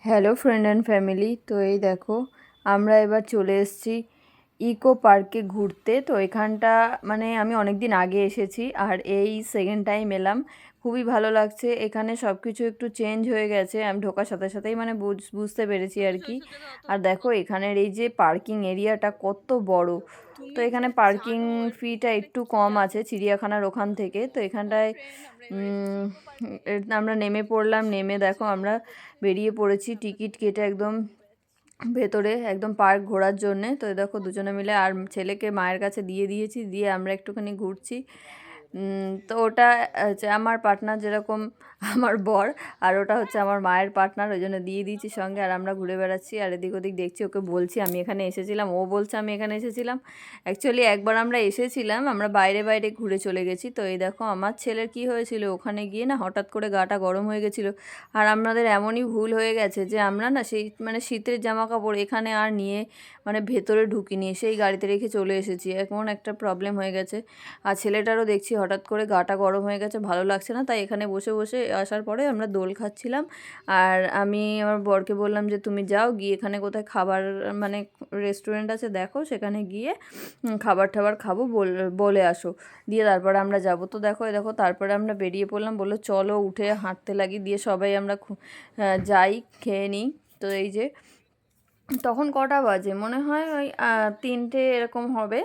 Hello friend and family. তো এই দেখো আমরা এবার চলে এসেছি ইকো পার্কে ঘুরতে। তো এখানটা মানে আমি অনেক দিন আগে এসেছি আর এই সেকেন্ড টাইম এলাম। খুবই ভালো লাগছে, এখানে সব কিছু একটু চেঞ্জ হয়ে গেছে। আমি ঢোকার সাথে সাথেই মানে বুঝতে পেরেছি আর কি। আর দেখো এখানের এই যে পার্কিং এরিয়াটা কত বড়। তো এখানে পার্কিং ফিটা একটু কম আছে চিড়িয়াখানার ওখান থেকে। তো এখানটায় আমরা নেমে পড়লাম। নেমে দেখো আমরা বেরিয়ে পড়েছি টিকিট কেটে একদম ভেতরে একদম পার্ক ঘোরার জন্যে। তো দেখো দুজনে মিলে আর ছেলেকে মায়ের কাছে দিয়ে দিয়েছি, দিয়ে আমরা একটুখানি ঘুরছি। তো ওটা হচ্ছে আমার পার্টনার, যেরকম আমার বর, আর ওটা হচ্ছে আমার মায়ের পার্টনার, ওই জন্য দিয়ে দিয়েছি সঙ্গে। আর আমরা ঘুরে বেড়াচ্ছি আর এদিক ওদিক দেখছি। ওকে বলছি আমি এখানে এসেছিলাম, ও বলছে আমি এখানে এসেছিলাম। অ্যাকচুয়ালি একবার আমরা এসেছিলাম, আমরা বাইরে বাইরে ঘুরে চলে গেছি। তো এই দেখো আমার ছেলের কি হয়েছিল, ওখানে গিয়ে না হঠাৎ করে গাটা গরম হয়ে গেছিলো। আর আমাদের এমনই ভুল হয়ে গেছে যে আমরা না সেই মানে শীতের জামা কাপড় এখানে আর নিয়ে মানে ভেতরে ঢুকিনি, সেই গাড়িতে রেখে চলে এসেছি। এমন একটা প্রবলেম হয়ে গেছে। আর ছেলেটারও দেখছি হঠাৎ করে গাটা গরম হয়ে গেছে, ভালো লাগছে না। তাই এখানে বসে বসে আসার পরে আমরা দোল খাচ্ছিলাম। আর আমি আমার বরকে বললাম যে তুমি যাও গিয়ে এখানে কোথায় খাবার মানে রেস্টুরেন্ট আছে দেখো, সেখানে গিয়ে খাবার টাবার খাবো বলে আসো, দিয়ে তারপরে আমরা যাব। তো দেখো দেখো তারপরে আমরা বেরিয়ে পড়লাম, বললো চলো উঠে হাঁটতে লাগি, দিয়ে সবাই আমরা যাই খেয়ে নিই। তো এই যে তখন কটা বাজে মনে হয় ওই 3টে এরকম হবে,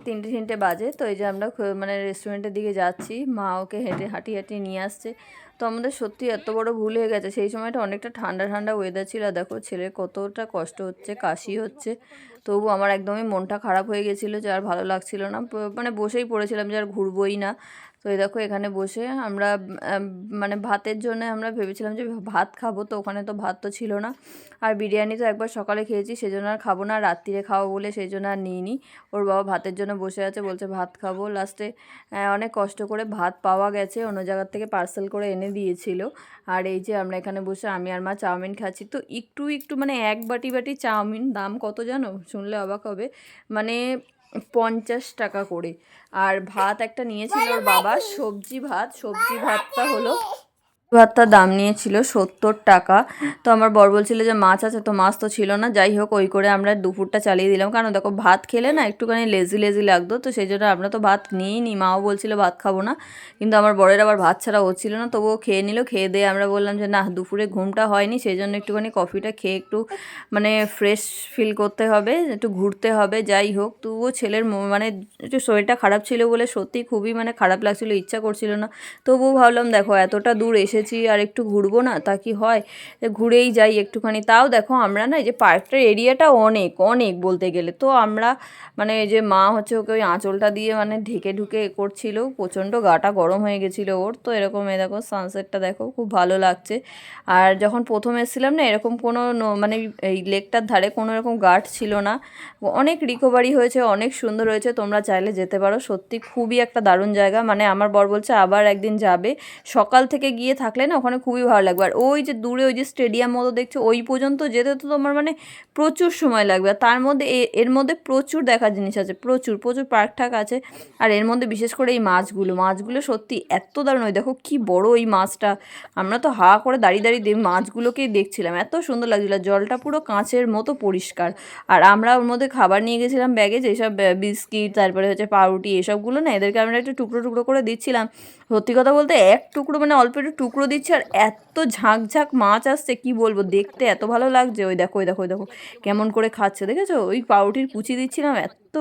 3টে বাজে। তো এই যে আমরা মানে রেস্টুরেন্টের দিকে যাচ্ছি, মা ওকে হাঁটিয়ে নিয়ে আসছে। তো আমাদের সত্যি এত বড় ভুল হয়ে গেছে। সেই সময়টা অনেকটা ঠান্ডা ঠান্ডা ওয়েদার ছিল। দেখো ছেলের কতটা কষ্ট হচ্ছে, কাশি হচ্ছে। তবু আমার একদমই মনটা খারাপ হয়ে গেছিলো যে আর ভালো লাগছিল না, মানে বসেই পড়েছিলাম যে আর ঘুরবোই না। তো এই দেখো এখানে বসে আমরা মানে ভাতের জন্য আমরা ভেবেছিলাম যে ভাত খাবো, তো ওখানে তো ভাত তো ছিল না। আর বিরিয়ানি তো একবার সকালে খেয়েছি, সেজন্য আর খাবো না, রাত্রিরে খাবো বলে সেই জন্য আর নিইনি। ওর বাবা ভাতের জন্য বসে আছে, বলছে ভাত খাবো। লাস্টে অনেক কষ্ট করে ভাত পাওয়া গেছে, অন্য জায়গার থেকে পার্সেল করে এনে দিয়েছিল। আর এই যে আমরা এখানে বসে আমি আর মা চাউমিন খাচ্ছি। তো একটু একটু মানে এক বাটি বাটি চাউমিন দাম কত জানো, শুনলে অবাক হবে, মানে 50 টাকা করে। আর ভাত একটা নিয়েছিল ওর বাবা, সবজি ভাতটা হলো, ভাতটার দাম নিয়েছিল 70 টাকা। তো আমার বর বলছিল যে মাছ আছে, তো মাছ তো ছিল না। যাই হোক ওই করে আমরা দুপুরটা চালিয়ে দিলাম, কারণ দেখো ভাত খেলে না একটুখানি লেজি লেজি লাগতো। তো সেই জন্য আমরা তো ভাত নিয়েই নি, মাও বলছিল ভাত খাবো না, কিন্তু আমার বরের আবার ভাত ছাড়া হচ্ছিল না, তবুও খেয়ে নিল। খেয়ে দিয়ে আমরা বললাম যে না দুপুরে ঘুমটা হয়নি, সেই জন্য একটুখানি কফিটা খেয়ে একটু মানে ফ্রেশ ফিল করতে হবে, একটু ঘুরতে হবে। যাই হোক তবুও ছেলের মানে একটু শরীরটা খারাপ ছিল বলে সত্যি খুবই মানে খারাপ লাগছিলো, ইচ্ছা করছিল না। তবুও ভাবলাম দেখো এতটা দূর এসেছি আর একটু ঘুরবো না, তা কি হয়, ঘুরেই যাই একটুখানি। তাও দেখো আমরা না এই যে পার্কটার এরিয়াটা অনেক অনেক বলতে গেলে। তো আমরা মানে এই যে মা হচ্ছে ওকে ওই আঁচলটা দিয়ে মানে ঢেকে ঢুকে করছিল, প্রচণ্ড গাটা গরম হয়ে গেছিলো ওর। তো এরকম দেখো সানসেটটা দেখো খুব ভালো লাগছে। আর যখন প্রথম এসেছিলাম না এরকম কোনো মানে এই লেকটার ধারে কোনো এরকম গার্ড ছিল না। অনেক রিকভারি হয়েছে, অনেক সুন্দর হয়েছে, তোমরা চাইলে যেতে পারো। সত্যি খুবই একটা দারুণ জায়গা, মানে আমার বর বলছে আবার একদিন যাবে। সকাল থেকে গিয়ে থাকলে না ওখানে খুবই ভালো লাগবে। আর ওই যে দূরে ওই যে স্টেডিয়াম মতো দেখছো, ওই পর্যন্ত যেতে তো তোমার মানে প্রচুর সময় লাগবে। আর তার মধ্যে এর মধ্যে প্রচুর দেখার জিনিস আছে, প্রচুর প্রচুর পার্ক ঠাক আছে। আর এর মধ্যে বিশেষ করে এই মাছগুলো সত্যি এত দারুণ। ওই দেখো কি বড় এই মাছটা, আমরা তো হা করে দাঁড়িয়ে দাঁড়িয়ে মাছগুলোকেই দেখছিলাম, এত সুন্দর লাগছিল। জলটা পুরো কাঁচের মতো পরিষ্কার। আর আমরা ওর মধ্যে খাবার নিয়ে গেছিলাম ব্যাগে, যেসব বিস্কিট তারপরে হচ্ছে পাউরুটি এসবগুলো না এদেরকে আমরা একটু টুকরো টুকরো করে দিচ্ছিলাম। সত্যি কথা বলতে এক টুকরো মানে অল্প একটু টুকরো দিচ্ছে, আর এত ঝাঁক মাছ আসছে কি বলবো, দেখতে এত ভালো লাগছে। ওই দেখো কেমন করে খাচ্ছে, দেখেছো? ওই পাউরুটির কুচি দিচ্ছিলাম এত,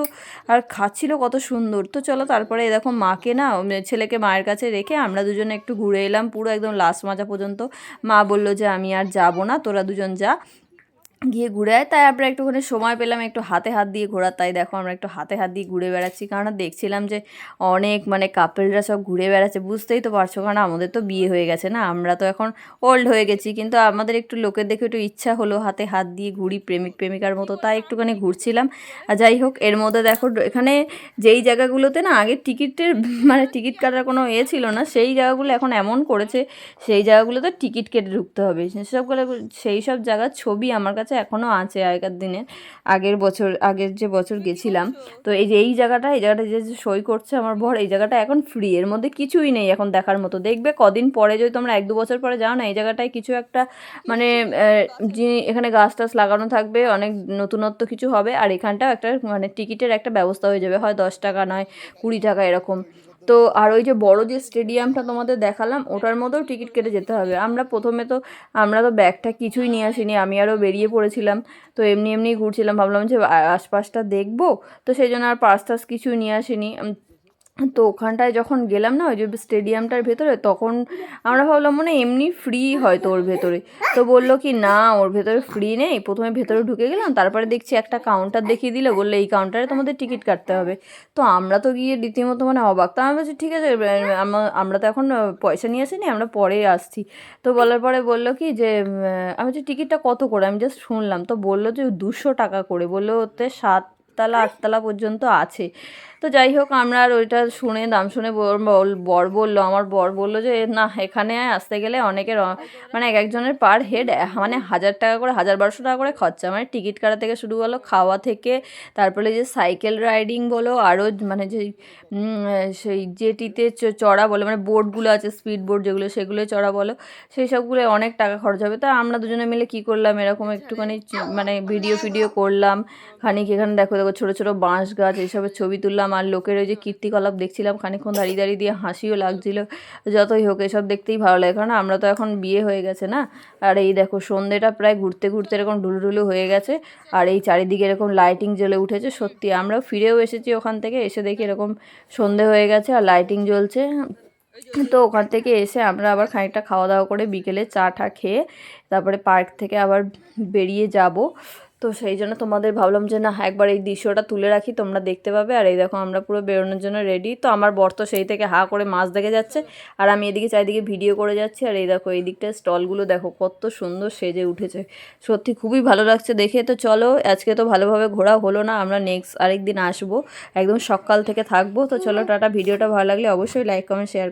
আর খাচ্ছিল কত সুন্দর। তো চলো তারপরে দেখো মাকে না ছেলেকে মায়ের কাছে রেখে আমরা দুজনে একটু ঘুরে এলাম, পুরো একদম লাস্ট মাজা পর্যন্ত। মা বললো যে আমি আর যাবো না, তোরা দুজন যা, গিয়ে ঘুরে আয়। তাই আমরা একটুখানি সময় পেলাম একটু হাতে হাত দিয়ে ঘোরার। তাই দেখো আমরা একটু হাতে হাত দিয়ে ঘুরে বেড়াচ্ছি, কারণ দেখছিলাম যে অনেক মানে কাপেলরা সব ঘুরে বেড়াচ্ছে, বুঝতেই তো পারছো, কারণ আমাদের তো বিয়ে হয়ে গেছে না, আমরা তো এখন ওল্ড হয়ে গেছি, কিন্তু আমাদের একটু লোকের দেখে একটু ইচ্ছা হলো হাতে হাত দিয়ে ঘুরি প্রেমিক প্রেমিকার মতো, তাই একটুখানি ঘুরছিলাম। আর যাই হোক এর মধ্যে দেখো এখানে যেই জায়গাগুলোতে না আগে টিকিটের মানে টিকিট কাটার কোনো ছিল না, সেই জায়গাগুলো এখন এমন করেছে সেই জায়গাগুলোতে টিকিট কেটে ঢুকতে হবে। সেই সব জায়গার ছবি আমার কাছে এখনও আছে আগের দিনের, আগের যে বছর গেছিলাম। তো এই যে এই জায়গাটা যে সই করছে আমার বর, এই জায়গাটা এখন ফ্রি, এর মধ্যে কিছুই নেই এখন দেখার মতো। দেখবে কদিন পরে যদি তোমরা 1-2 বছর পরে যাও না, এই জায়গাটায় কিছু একটা মানে এখানে গাছ টাছ লাগানো থাকবে, অনেক নতুনত্ব কিছু হবে, আর এখানটাও একটা মানে টিকিটের একটা ব্যবস্থা হয়ে যাবে, হয় 10 টাকা নয় 20 টাকা এরকম। তো আর ওই যে বড় যে স্টেডিয়ামটা তোমাদের দেখালাম, ওটার মধ্যেও টিকিট কেটে যেতে হবে। আমরা তো ব্যাগটা কিছুই নিয়ে আসিনি, আমি আরও বেরিয়ে পড়েছিলাম। তো এমনি ঘুরছিলাম, ভাবলাম যে আশপাশটা দেখবো, তো সেই জন্য আর পার্স টার্স কিছুই নিয়ে আসিনি। তো ওখানটায় যখন গেলাম না ওই যে স্টেডিয়ামটার ভেতরে, তখন আমরা ভাবলাম মনে এমনি ফ্রি হয়তো ওর ভেতরে। তো বললো কি না, ওর ভেতরে ফ্রি নেই। প্রথমে ভেতরে ঢুকে গেলাম, তারপরে দেখছি একটা কাউন্টার দেখিয়ে দিল, বললো এই কাউন্টারে তোমাদের টিকিট কাটতে হবে। তো আমরা তো গিয়ে রীতিমতো মানে অবাক। তো আমি বলছি ঠিক আছে, আমরা তো এখন পয়সা নিয়ে আসিনি, আমরা পরে আসছি। তো বলার পরে বললো কি যে আমি বলছি টিকিটটা কত করে, আমি জাস্ট শুনলাম। তো বললো যে 200 টাকা করে, বললো ওতে 7তলা 8তলা পর্যন্ত আছে। তো যাই হোক, আমরা আর ওইটা শুনে দাম শুনে আমার বর বললো যে না, এখানে আসতে গেলে অনেকের মানে এক একজনের পার হেড মানে 1000 টাকা করে, 1000-1200 টাকা করে খরচা, মানে টিকিট কাটা থেকে শুরু হলো, খাওয়া থেকে, তারপরে যে সাইকেল রাইডিং বলো, আরও মানে যে সেই জেটিতে চড়া বলো, মানে বোটগুলো আছে স্পিড বোট যেগুলো, সেগুলো চড়া বলো, সেই সবগুলো অনেক টাকা খরচ হবে। তা আমরা দুজনে মিলে কি করলাম, এরকম একটুখানি মানে ভিডিও করলাম খানিক। এখানে দেখো ছোটো ছোটো বাঁশ গাছ, এইসবের ছবি তুললাম। আর লোকের ওই যে কীর্তিকলাপ দেখছিলাম খানিকক্ষণ, দাঁড়িয়ে দিয়ে হাসিও লাগছিল। যতই হোক এসব দেখতেই ভালো লাগে, কারণ আমরা তো এখন বিয়ে হয়ে গেছে না। আর এই দেখো সন্ধ্যেটা প্রায় ঘুরতে ঘুরতে এরকম ঢুলুঢুলু হয়ে গেছে, আর এই চারিদিকে এরকম লাইটিং জ্বলে উঠেছে। সত্যি আমরাও ফিরেও এসেছি ওখান থেকে, এসে দেখি এরকম সন্ধে হয়ে গেছে আর লাইটিং জ্বলছে। তো ওখান থেকে এসে আমরা আবার খানিকটা খাওয়া দাওয়া করে বিকেলে চা টা খেয়ে তারপরে পার্ক থেকে আবার বেরিয়ে যাব। তো সেই জন্য তোমাদের ভাবলাম যে না একবার এই দৃশ্যটা তুলে রাখি, তোমরা দেখতে পাবে। আর এই দেখো আমরা পুরো বেরোনোর জন্য রেডি। তো আমার বর তো সেই থেকে হা করে মাছ দেখে যাচ্ছে, আর আমি এদিকে চারিদিকে ভিডিও করে যাচ্ছি। আর এই দেখো এই দিকটার স্টলগুলো দেখো কত সুন্দর সেজে উঠেছে, সত্যি খুবই ভালো লাগছে দেখে। তো চলো, আজকে তো ভালোভাবে ঘোরা হলো না, আমরা নেক্সট আরেকদিন আসবো, একদম সকাল থেকে থাকবো। তো চলো টাটা, ভিডিওটা ভালো লাগলে অবশ্যই লাইক কমেন্ট শেয়ার